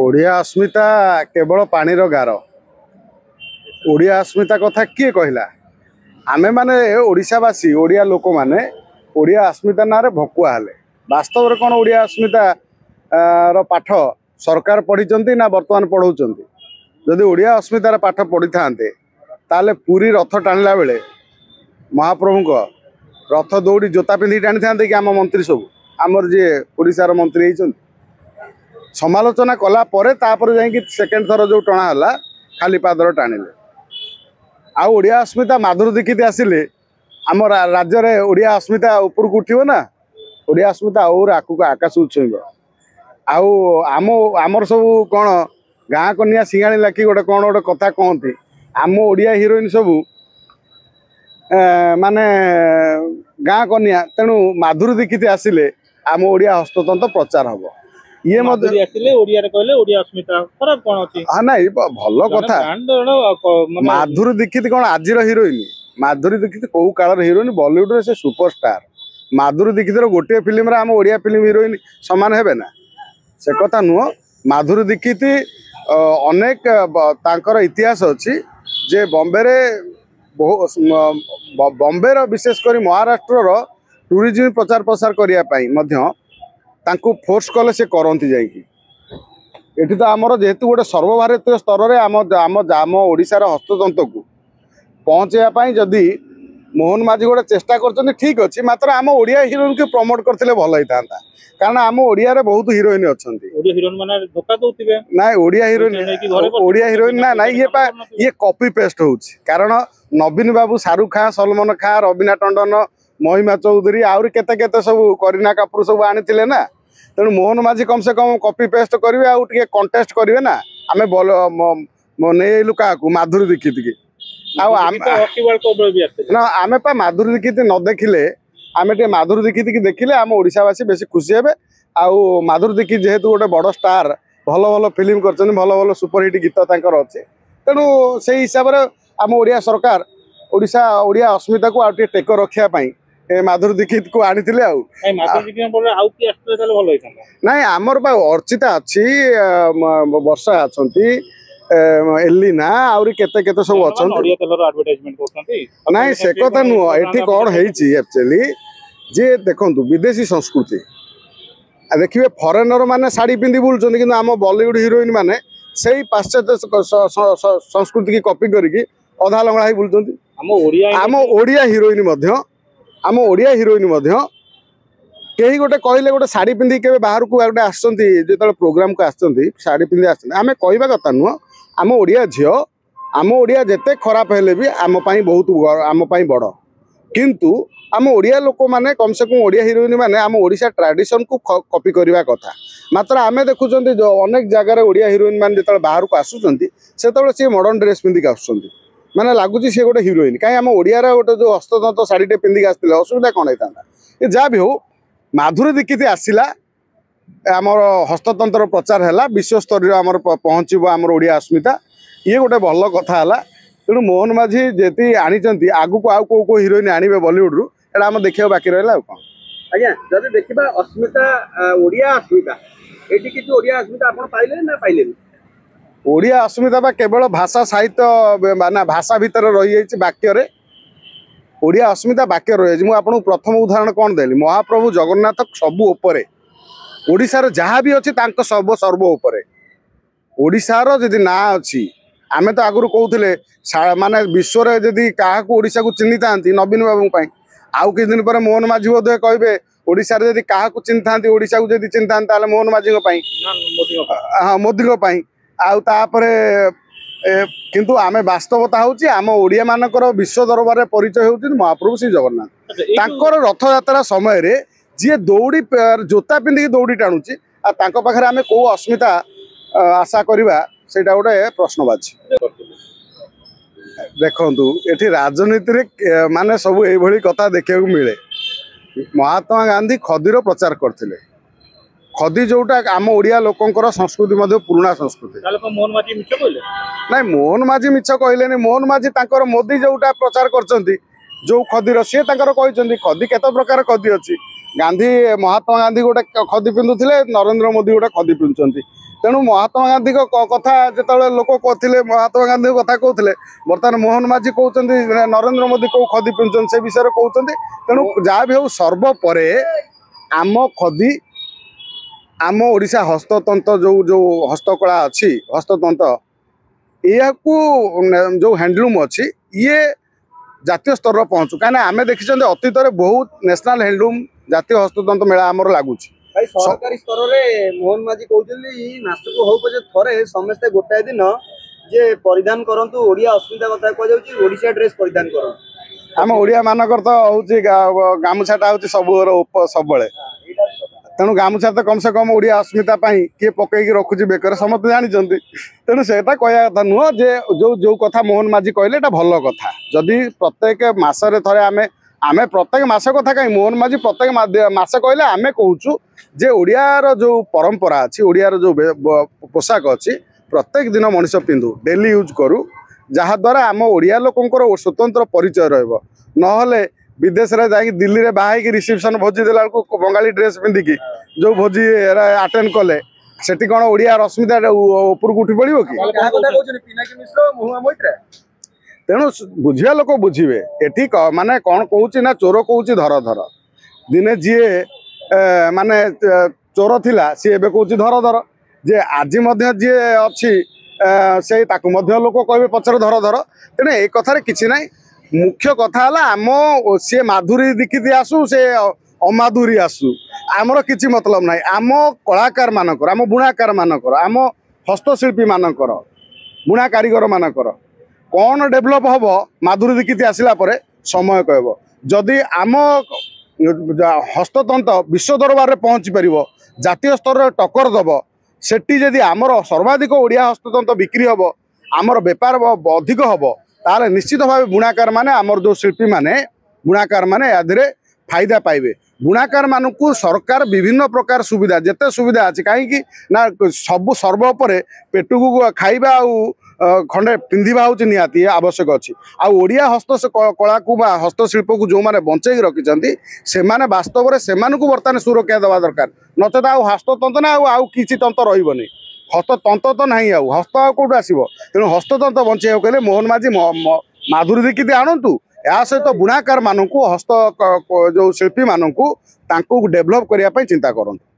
ओडिया अस्मिता केवल पानीर गार ओडिया अस्मिता कथा किए कहला आमे माने ओडिशावासी ओडिया लोक माने ओडिया अस्मिता ना भकुआ हेले वास्तव में कौन ओडिया अस्मिता रो पाठ सरकार पढ़ी ना वर्तमान पढ़ाऊँच जदि ओडिया अस्मितार पाठ पढ़ी था ताले पूरी रथ टाणिला बेले महाप्रभु रथ दौड़ी जोता पिंधि टाणी था कि आम मंत्री सब आमर जी ओडिशार मंत्री होती समालोचना कला परे तापर जाइए सेकेंड थर जो टणा है खाली पादर टाणिले आउ ओडिया अस्मिता माधुरी दीक्षित आसिले आम राज्य में ओडिया अस्मिता ऊपर को उठियो ना ओडिया अस्मिता और आगू आकाश छुईब आमर सब कौन गाँ कनिया सिंगाणी लाखी गोटे कौन गोटे कथा कहती आम ओडिया हिरोइन सब माने गाँ कनिया तेणु माधुरी दीक्षित आसिले आम ओडिया हस्ततंत्र प्रचार हम ये हाँ नाई भल कथा माधुरी दीक्षित कौन आज हिरोइन माधुरी दीक्षित कौ काल हिरोइन बॉलीवुड से सुपरस्टार माधुरी दीक्षित गोटे फिल्म आम ओडिया फिल्म हिरोइन सामान है ना से कथा नुह माधुरी दीक्षित अनेक तांकर इतिहास अच्छी जे बॉम्बे रे बॉम्बे विशेषकर महाराष्ट्र टूरिज्म प्रचार प्रसार करने तांकु फोर्स कले से करती जाइए तो आमर जेहेतु गोटे सर्वभारतीय स्तर में आम ओडिशार हस्ततंत्र को पहुँचापी जदि मोहन माझी गोटे चेष्टा कर ठीक अच्छे मात्र आम ओडिया हिरोइन को प्रमोट करते भल होता कारण आम ओडिया रे बहुत हिरोइन अच्छा ना ओडिया हिरोइन ना ना ये कॉपी पेस्ट हो कारण नवीन बाबू शाहरुख खान सलमान खान रवीना टंडन महिमा चौधरी आहरी केते केते सब करीना कपूर सब आनी ना तेणु मोहन माझी कम से कम कॉपी पेस्ट करेंगे आउ टे कंटेस्ट करेंगे ना आम नईलु क्या माधुरी दीक्षित की ना आम पा माधुरी दीक्षित न देखिले आम टे माधुरी दीक्षित की देखिले आम ओडिशावासी बेसी खुशी हे आउ माधुरी दीक्षित जेहेतु गोटे बड़ स्टार भल भल फिल्म कर भल भल सुपरहिट गीत तांकर अच्छे तेणु से हिसाब से आम ओडिया सरकार ओडिशा ओडिया अस्मिता को आउ टेक रखापी माधुरी दीक्षित को आनी ना आमर अर्चिता अच्छी वर्षा अच्छी एलिना आउरी केते केते सब अच्छा ना से कथा नुह ये कौन एक्चुअली जे देखु विदेशी संस्कृति देखिए फरेनर माने साड़ी पिंधि बुलुं कि आम बॉलीवुड हिरोइन माने से पाश्चात्य संस्कृति की कॉपी करके अधा लंगड़ा ही बुलुं आम ओडिया हिरोइन कहीं गोटे कहले गोटे शाड़ी पिंधि के बाहर को गोटे आसो प्रोग्राम को आसती शाड़ी पिंधि आम कहवा कथा नुह आम ओडिया झील आम ओडिया जिते खराब हेले भी आम बहुत आम बड़ किंतु आम ओडिया लोक माने कम से कम ओडिया हिरोइन माने आम ओडिशा ट्रेडिशन को कॉपी करवा कथा मात्र आम देखुं अनेक जगह ओडिया हिरोइन मैंने जो बाहर को आसुँच से मॉडर्न ड्रेस पिंधिक आसुँच माने लगुच सी गोटे हिरोइन कहीं आम ओडिया गोटे जो हस्ततंत्र शाढ़ीटे पिंधिक आसते असुविधा कौन होता ये जहाँ भी हो माधुरी दीक्षित आसला आमर हस्ततंत्र प्रचार है विश्वस्तर आमर पहुँचब आमर ओडिया अस्मिता ये गोटे भल कथा है तेणु मोहन माझी जी आनी आगु को आउ कौ हिरोइन आणवे बॉलीवुड रु एटा आम देखा बाकी रहा कौन आज्ञा जब देखा अस्मिता ओडिया अस्मिता ये किसी ओडिया अस्मिता आप पाइले ना पाइले ओडिया अस्मिता बा केवल भाषा साहित्य माना भाषा भितर रही वाक्य ओडिया अस्मिता वाक्य रही मुझे आपको प्रथम उदाहरण कौन देली महाप्रभु जगन्नाथ सबू उपरे ओडिशार जहाँ भी अच्छी सब सर्व उपरे ओडिशार जदि ना अच्छी आमे तो आगुरी कहते माने विश्व में जदि क्या ओडिशा को चिन्ह था नवीन बाबू आउ किछ दिन पर मोहन माझी बोधे कहे ओडिशा रे जदि क्या चिन्ह था ओडिशा को जदि चिन्ह था मोहन माझी हाँ मोदी आउे किंतु आमे वास्तवता हूँ आम ओडिया मानकर विश्व दरबार परिचय होती महाप्रभु श्री जगन्नाथ तांकर रथ यात्रा समय रे जी दौड़ी जोता पिंधिक दौड़ी टाणुची पाखे आम कौ अस्मिता आशा करवा से गोटे प्रश्नवाची देखु ये राजनीति माने सब ये कथा देखा मिले महात्मा गांधी खदीर प्रचार करते खदी जोटा आम ओडिया लोकंकर संस्कृति पुराणा संस्कृति ना मोहन माझी मिछ कहले मोहन माझी तांकर मोदी जोटा प्रचार करछंती जो खदीर सी कहते खदी केत प्रकार खदी अच्छी गांधी महात्मा गांधी गोटे खदी पिंधुले नरेंद्र मोदी गोटे खदी पिंधुंट तेणु महात्मा गांधी कथा जो लोक कहते महात्मा गांधी कथा कहते बर्तमान मोहन माझी कहते नरेंद्र मोदी कौ खदी पिंधुन से विषय कहते तेणु जहाँ भी हो सर्वपरे आम खदी आम ओडिशा हस्ततंत्र जो जो हस्तकला अच्छी हस्ततंत्र या जो हैंडलूम अच्छी ये जातीय स्तर पहुँचू कहीं आम देखी अतीत बहुत नेशनल हैंडलूम जातीय हस्ततंत्र मेला आमर लगुच भाई सरकारी स्तर में मोहन माझी कहते मासक हो पचे थरे समस्ते गोटाए दिन जे परिधान करंतु ओडिया अस्मिता कथा कह ओडिशा ड्रेस परिधान करंतु आम ओडिया मानकर तो हूँ गामुछाटा हूँ सब सब तेणु गामुछा तो कम से कम ओडिया अस्मिता किए पकईकी रखुची बेकर समस्त जानते तेणु से कहया कथा नुह जे जो जो कथा मोहन माझी कहले भल कथा जदि प्रत्येक मासरे थरे आमे आमे प्रत्येक मास कथा कहीं मोहन माझी प्रत्येक मास कहले आमे कहूँ जे ओडियार जो परंपरा अच्छी ओडियार जो पोशाक अच्छी प्रत्येक दिन मनीष पिंधु डेली यूज करू जहाद्वारा आम ओडिया लोकंर स्वतंत्र परिचय रहिबो नहले विदेश रे जाई दिल्ली रे बाहाई की रिसेप्शन भोजी देला को बंगाली ड्रेस पिंधिकी जो भोजी अटेंड कले सेठी कौन ओडिया अस्मिता ऊपर उठी पड़ो कि तेणु बुझिया लोक बुझे एठी माने कौन कहूँ ना चोर कहूँ धर धर दिने जी माने चोर थिला सी एबे कहूँ धर धर जे आज जी अच्छी से लोक कहे पचर धर धर तेणु ए कथार कि ना मुख्य कथा है आम सी माधुरी दीक्षित आसू से अमाधुरी आसू आमर किसी मतलब ना आम कलाकार मानकर आम बुणाकार मानकर आम हस्तशिल्पी मानकर बुणा कारीगर मानकर कौन डेभलप हम माधुरी दीक्षित आसला समय कह जदि आम हस्ततंत्र विश्व दरबार में पहुँची पार जातीय स्तर टक्कर दब सेठी जदि आमर सर्वाधिक ओडिया हस्ततंत्र बिक्री हम आमर बेपार अधिक हम ताले निश्चित भाव बुणाकार माने आमर जो शिल्पी माने बुणाकार माने यादरे फायदा पाइबे बुणाकार मानकु सरकार विभिन्न प्रकार सुविधा जेते सुविधा अच्छी कहीं ना सब सर्वोपर पेटुक खाइबा खंडे पिंधिबा हूँ निहाती आवश्यक अच्छी आड़िया हस्त कला को हस्तशिल्प को जो मैंने बंचेक रखिंट से वास्तव में से बर्तमान सुरक्षा देवा दरकार नचेत हस्ततंत्र ना आउ किसी तंत्र रही हस्ततंत्र तो ना हस्त कौट आसो तेणु हस्ततंत्र बंचे कहले मोहन माझी माधुरी दीक्षित आणतु या सहित बुणाकार मानू हस्त जो शिल्पी मानू डेभलप करने चिंता करते।